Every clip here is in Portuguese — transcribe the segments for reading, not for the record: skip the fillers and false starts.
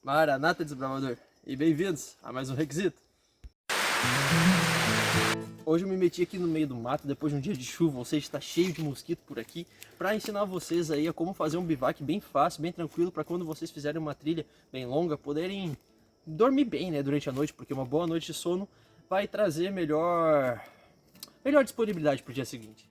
Maranata, desbravador, e bem-vindos a mais um Requisito. Hoje eu me meti aqui no meio do mato depois de um dia de chuva, ou seja, está cheio de mosquito por aqui, para ensinar vocês aí a como fazer um bivac bem fácil, bem tranquilo, para quando vocês fizerem uma trilha bem longa, poderem dormir bem, né, durante a noite, porque uma boa noite de sono vai trazer melhor disponibilidade para o dia seguinte.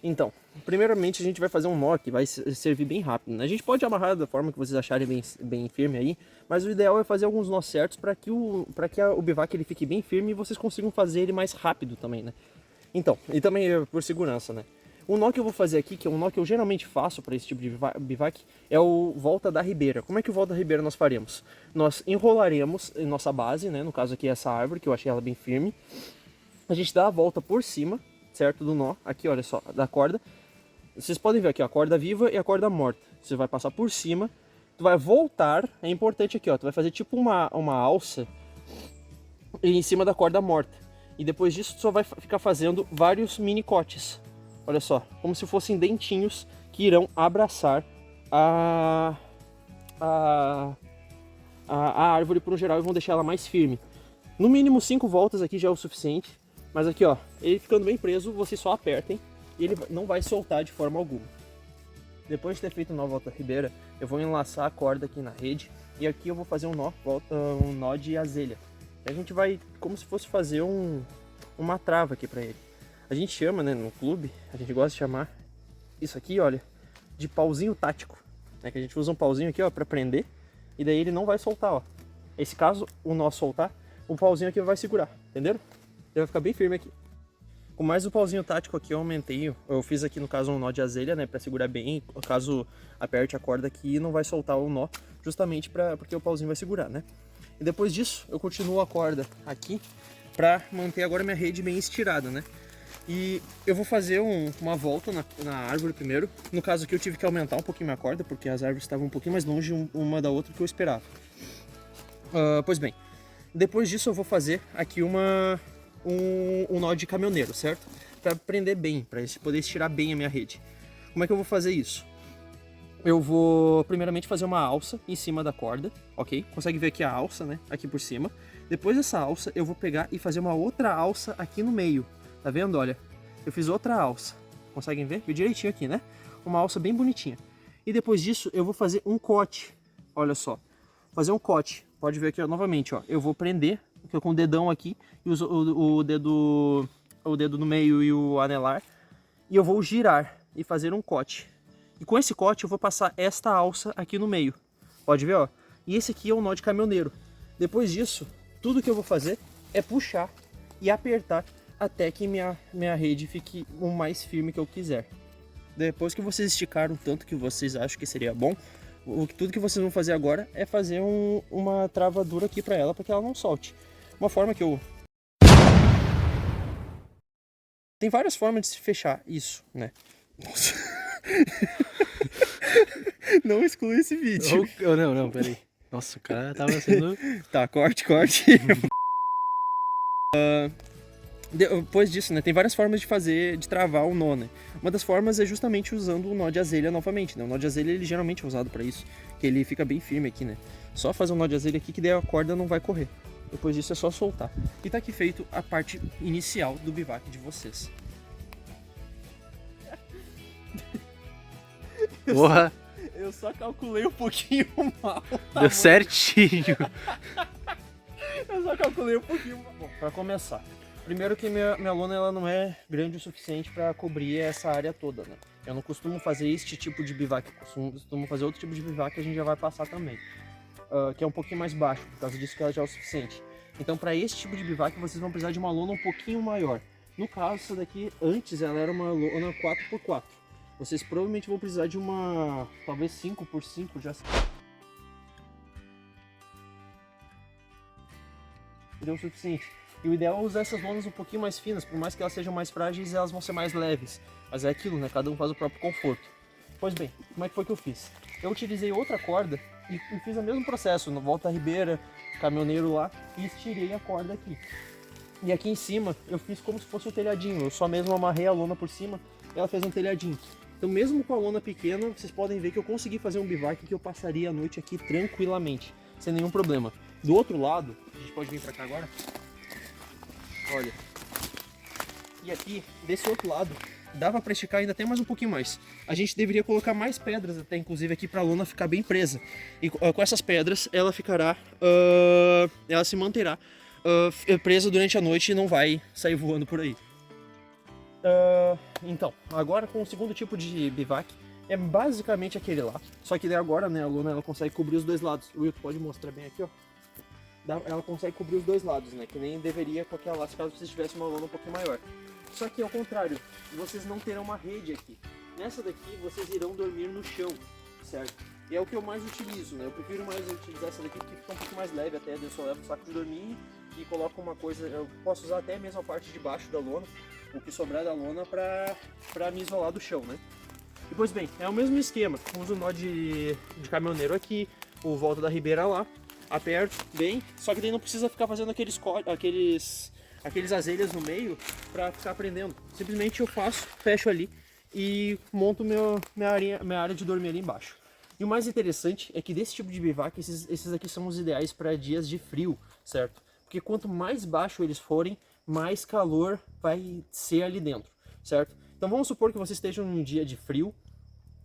Então, primeiramente a gente vai fazer um nó que vai servir bem rápido, né? A gente pode amarrar da forma que vocês acharem bem firme aí, mas o ideal é fazer alguns nós certos para que o bivac ele fique bem firme e vocês consigam fazer ele mais rápido também, né? Então, e também por segurança, né? O nó que eu vou fazer aqui, que é um nó que eu geralmente faço para esse tipo de bivac, é o volta da ribeira. Como é que o volta da ribeira nós faremos? Nós enrolaremos nossa base, né? No caso aqui essa árvore, que eu achei ela bem firme. A gente dá a volta por cima, certo, do nó, aqui olha só, da corda. Vocês podem ver aqui, ó, a corda viva e a corda morta. Você vai passar por cima, tu vai voltar, é importante aqui, ó, tu vai fazer tipo uma alça em cima da corda morta. E depois disso tu só vai ficar fazendo vários mini cotes. Olha só, como se fossem dentinhos que irão abraçar a árvore por um geral e vão deixar ela mais firme. No mínimo 5 voltas aqui já é o suficiente. Mas aqui, ó, ele ficando bem preso, vocês só apertem e ele não vai soltar de forma alguma. Depois de ter feito o nó volta ribeira, eu vou enlaçar a corda aqui na rede e aqui eu vou fazer um nó de azelha. A gente vai como se fosse fazer uma trava aqui para ele. A gente chama, né, no clube, a gente gosta de chamar isso aqui, olha, de pauzinho tático. É que a gente usa um pauzinho aqui, ó, para prender e daí ele não vai soltar, ó. Esse caso o nó soltar, o pauzinho aqui vai segurar, entenderam? Ele vai ficar bem firme aqui. Com mais o pauzinho tático aqui eu aumentei, eu fiz aqui no caso um nó de azelha, né, para segurar bem, caso aperte a corda aqui não vai soltar o nó, justamente porque o pauzinho vai segurar, né. E depois disso eu continuo a corda aqui para manter agora minha rede bem estirada, né. E eu vou fazer uma volta na árvore primeiro. No caso aqui eu tive que aumentar um pouquinho minha corda, porque as árvores estavam um pouquinho mais longe uma da outra do que eu esperava. Pois bem, depois disso eu vou fazer aqui um nó de caminhoneiro, certo? Para prender bem, para poder estirar bem a minha rede. Como é que eu vou fazer isso? Eu vou primeiramente fazer uma alça em cima da corda, ok? Consegue ver aqui a alça, né? Aqui por cima. Depois dessa alça eu vou pegar e fazer uma outra alça aqui no meio. Tá vendo? Olha, eu fiz outra alça. Conseguem ver? Viu direitinho aqui, né? Uma alça bem bonitinha. E depois disso eu vou fazer um cote. Olha só. Fazer um cote. Pode ver aqui, ó, novamente, ó. Eu vou prender com o dedão aqui e o dedo no meio e o anelar, e eu vou girar e fazer um cote. E com esse cote eu vou passar esta alça aqui no meio. Pode ver, ó. E esse aqui é o nó de caminhoneiro. Depois disso, tudo que eu vou fazer é puxar e apertar até que minha rede fique o mais firme que eu quiser. Depois que vocês esticaram o tanto que vocês acham que seria bom, tudo que vocês vão fazer agora é fazer uma travadura aqui para ela, para que ela não solte. Uma forma que eu... Tem várias formas de se fechar isso, né? Nossa. Não exclui esse vídeo. Não, peraí. Nossa, o cara tava sendo... Tá, corte. Depois disso, né, tem várias formas de travar o nó, né? Uma das formas é justamente usando o nó de azelha novamente, né? O nó de azelha ele geralmente é usado para isso, que ele fica bem firme aqui, né? Só fazer um nó de azelha aqui que daí a corda não vai correr. Depois disso é só soltar. E tá aqui feito a parte inicial do bivac de vocês. Porra! Eu só calculei um pouquinho mal. Deu certinho. Eu só calculei um pouquinho mal. Bom, pra começar. Primeiro que minha lona ela não é grande o suficiente para cobrir essa área toda, né? Eu não costumo fazer este tipo de bivac, costumo fazer outro tipo de bivac que a gente já vai passar também. Que é um pouquinho mais baixo, por causa disso que ela já é o suficiente. Então para esse tipo de bivac vocês vão precisar de uma lona um pouquinho maior. No caso, essa daqui, antes ela era uma lona 4x4. Vocês provavelmente vão precisar de uma, talvez 5x5 já. Deu o suficiente. E o ideal é usar essas lonas um pouquinho mais finas, por mais que elas sejam mais frágeis, elas vão ser mais leves. Mas é aquilo, né? Cada um faz o próprio conforto. Pois bem, como é que foi que eu fiz? Eu utilizei outra corda e fiz o mesmo processo, no volta ribeira, caminhoneiro lá, e estirei a corda aqui. E aqui em cima eu fiz como se fosse um telhadinho, eu só mesmo amarrei a lona por cima e ela fez um telhadinho. Então mesmo com a lona pequena, vocês podem ver que eu consegui fazer um bivac que eu passaria a noite aqui tranquilamente. sem nenhum problema. Do outro lado, a gente pode vir pra cá agora. Olha. E aqui, desse outro lado, dava pra esticar ainda até mais um pouquinho mais. A gente deveria colocar mais pedras até, inclusive, aqui pra lona ficar bem presa. E com essas pedras, ela ficará, ela se manterá presa durante a noite e não vai sair voando por aí. Então, agora com o segundo tipo de bivac, é basicamente aquele lá. Só que daí agora, né, a lona ela consegue cobrir os dois lados. O Will pode mostrar bem aqui, ó. Ela consegue cobrir os dois lados, né, que nem deveria com aquela lá, caso vocês tivessem uma lona um pouquinho maior. Só que ao contrário, vocês não terão uma rede aqui. Nessa daqui vocês irão dormir no chão, certo? E é o que eu mais utilizo, né? Eu prefiro mais utilizar essa daqui porque fica um pouquinho mais leve até. Eu só levo o saco de dormir e coloco uma coisa, eu posso usar até mesmo a parte de baixo da lona, o que sobrar da lona pra me isolar do chão, né? E pois bem, é o mesmo esquema. Uso o nó de caminhoneiro aqui, o volta da ribeira lá, aperto bem, só que daí não precisa ficar fazendo aqueles azelhas no meio pra ficar prendendo. Simplesmente eu faço, fecho ali e monto minha área de dormir ali embaixo. E o mais interessante é que desse tipo de bivac, esses aqui são os ideais para dias de frio, certo? Porque quanto mais baixo eles forem, mais calor vai ser ali dentro, certo? Então vamos supor que vocês estejam num dia de frio.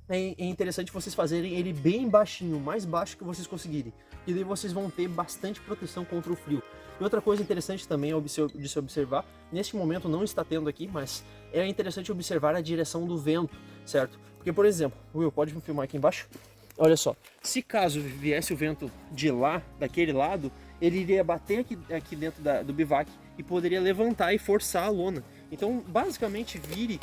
É interessante vocês fazerem ele bem baixinho, o mais baixo que vocês conseguirem. E daí vocês vão ter bastante proteção contra o frio. E outra coisa interessante também de se observar, neste momento não está tendo aqui, mas é interessante observar a direção do vento, certo? Porque, por exemplo, Will, pode me filmar aqui embaixo? Olha só, se caso viesse o vento de lá, daquele lado, ele iria bater aqui dentro do bivac e poderia levantar e forçar a lona. Então, basicamente, vire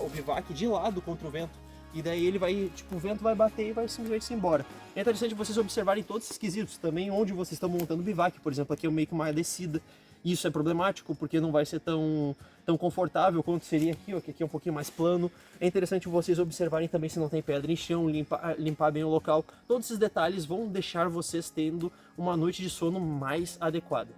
o bivac de lado contra o vento. E daí ele vai, tipo, o vento vai bater e vai simplesmente se embora. É interessante vocês observarem todos esses quesitos, também onde vocês estão montando o bivac. Por exemplo, aqui é meio que uma descida. Isso é problemático porque não vai ser tão confortável quanto seria aqui, ó, que aqui é um pouquinho mais plano. É interessante vocês observarem também se não tem pedra em chão, limpar bem o local. Todos esses detalhes vão deixar vocês tendo uma noite de sono mais adequada.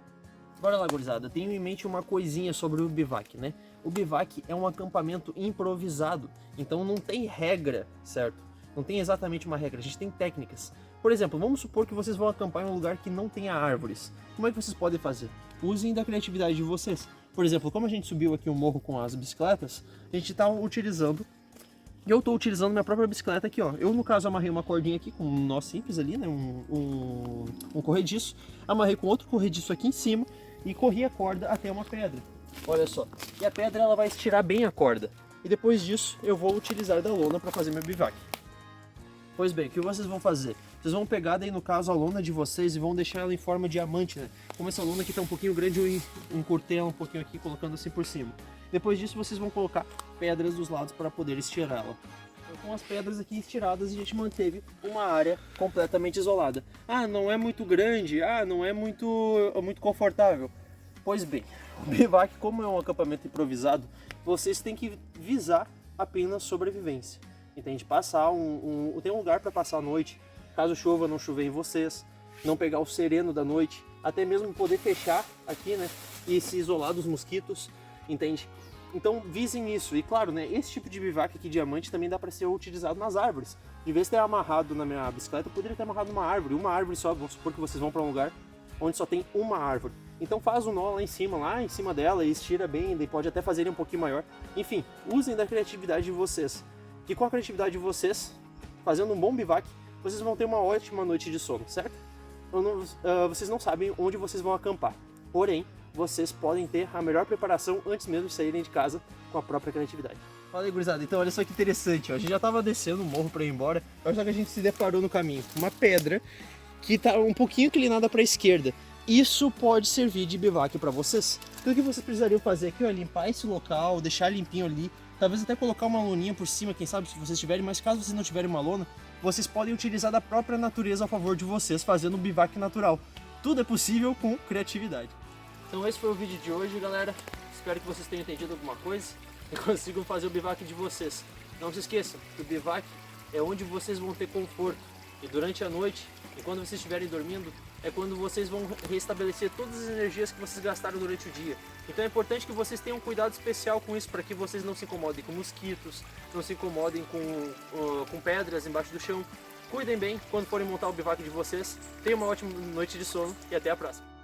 Bora lá, gurizada, tenho em mente uma coisinha sobre o bivac, né? O bivac é um acampamento improvisado, então não tem regra, certo? Não tem exatamente uma regra, a gente tem técnicas. Por exemplo, vamos supor que vocês vão acampar em um lugar que não tenha árvores. Como é que vocês podem fazer? Usem da criatividade de vocês. Por exemplo, como a gente subiu aqui o morro com as bicicletas, a gente está utilizando... Eu estou utilizando minha própria bicicleta aqui, ó. Eu, no caso, amarrei uma cordinha aqui com um nó simples ali, né? Um corrediço. Amarrei com outro corrediço aqui em cima e corri a corda até uma pedra. Olha só. E a pedra ela vai estirar bem a corda. E depois disso eu vou utilizar da lona para fazer meu bivac. Pois bem, o que vocês vão fazer? Vocês vão pegar daí no caso a lona de vocês e vão deixar ela em forma de diamante, né? Como essa lona aqui tá um pouquinho grande, eu encurtei ela um pouquinho aqui colocando assim por cima. Depois disso vocês vão colocar pedras dos lados para poder estirá-la. Então, com as pedras aqui estiradas a gente manteve uma área completamente isolada. Ah, não é muito grande, não é muito confortável. Pois bem, o bivac, como é um acampamento improvisado, vocês têm que visar apenas sobrevivência. Entende? Passar tem um lugar para passar a noite, caso chova, não chover em vocês, não pegar o sereno da noite, até mesmo poder fechar aqui, né, e se isolar dos mosquitos, entende? Então visem isso. E claro, né, esse tipo de bivac aqui diamante também dá para ser utilizado nas árvores. Em vez de ter amarrado na minha bicicleta, eu poderia ter amarrado uma árvore só. Vamos supor que vocês vão para um lugar onde só tem uma árvore. Então faz um nó lá em cima dela e estira bem, daí pode até fazer ele um pouquinho maior. Enfim, usem da criatividade de vocês. Que com a criatividade de vocês, fazendo um bom bivac, vocês vão ter uma ótima noite de sono, certo? Vocês não sabem onde vocês vão acampar, porém, vocês podem ter a melhor preparação antes mesmo de saírem de casa com a própria criatividade. Fala aí, gurizada, então olha só que interessante, ó. A gente já estava descendo o morro para ir embora, olha só que a gente se deparou no caminho, uma pedra que está um pouquinho inclinada para a esquerda. Isso pode servir de bivac para vocês. Então o que vocês precisariam fazer aqui, ó, limpar esse local, deixar limpinho ali, talvez até colocar uma loninha por cima, quem sabe, se vocês tiverem, mas caso vocês não tiverem uma lona, vocês podem utilizar da própria natureza a favor de vocês, fazendo um bivac natural. Tudo é possível com criatividade. Então esse foi o vídeo de hoje, galera. Espero que vocês tenham entendido alguma coisa e consigam fazer o bivac de vocês. Não se esqueçam que o bivac é onde vocês vão ter conforto. E durante a noite, e quando vocês estiverem dormindo, é quando vocês vão restabelecer todas as energias que vocês gastaram durante o dia. Então é importante que vocês tenham um cuidado especial com isso, para que vocês não se incomodem com mosquitos, não se incomodem com pedras embaixo do chão. Cuidem bem quando forem montar o bivac de vocês. Tenham uma ótima noite de sono e até a próxima.